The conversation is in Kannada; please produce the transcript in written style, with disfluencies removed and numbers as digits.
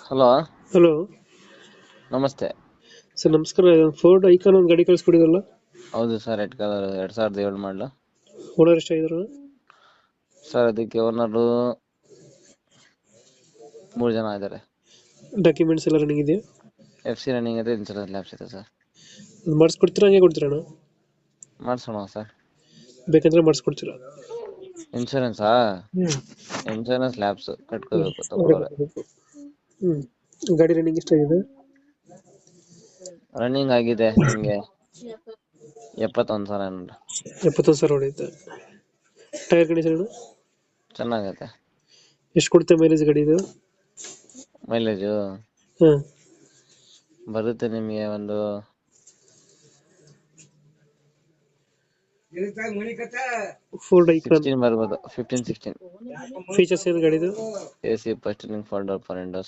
ಹಲೋ. ಹಲೋ ನಮಸ್ತೆ. ಸರ್, ನಮಸ್ಕಾರ. ಫೋರ್ಡ್ ಐಕಾನ್ ಒಂದು ಗಾಡಿ ಕಳಿಸ್ಕೊಡಿದ್ರಲ್ಲ, ಹೌದು ಸರ್, ರೆಡ್ ಕಲರ್ 2007 ಮಾಡಲು. ಓನರ್ ಎಷ್ಟಾಗಿದ್ರು? ಸರ್ ಅದಕ್ಕೆ ಓನರು 3 ಜನ ಇದ್ದಾರೆ. ಡಾಕ್ಯುಮೆಂಟ್ಸ್ ಎಲ್ಲ ರನ್ನಿಂಗ್ ಇದೆಯಾ? FC ರನ್ನಿಂಗ್ ಇದೆ, ಇನ್ಸೂರೆನ್ಸ್ ಲ್ಯಾಬ್ಸ್ ಇದೆ ಸರ್. ಅದು ಮಾಡಿಸ್ಕೊಡ್ತೀರಾ, ಹಂಗೆ ಕೊಡ್ತೀರಣ್ಣ? ಮಾಡಿಸೋಣ ಸರ್. ಬೇಕಂದ್ರೆ ಮಾಡಿಸ್ಕೊಡ್ತೀರಾ? ಇನ್ಸೂರೆನ್ಸಾ? Insurance labs ಕಟ್ಕೋಬೇಕು ತಗೊಳ್ಳೋರೆ. ಗಾಡಿ ರನ್ನಿಂಗ್ ಎಷ್ಟಾಗಿದೆ? ರನ್ನಿಂಗ್ ಆಗಿದೆ ನಿಮಗೆ 71,000 ಏನಾದ್ರು. 71,000 ಹೊಡೆಯುತ್ತೆ. ಟೈರ್ ಕಂಡೀಷನ್ ಚೆನ್ನಾಗೈತೆ. ಎಷ್ಟು ಕೊಡುತ್ತೆ ಮೈಲೇಜ್ ಗಾಡಿ ಇದು? ಮೈಲೇಜು ಹಾಂ, ಬರುತ್ತೆ ನಿಮಗೆ ಒಂದು 4 ಐಕಾನ್ 16 ಬರ್ಬೋದು. 15-16. ಫೀಚರ್ಸ್ ಏನು ಗಾಡಿದು? AC first for door, for Windows.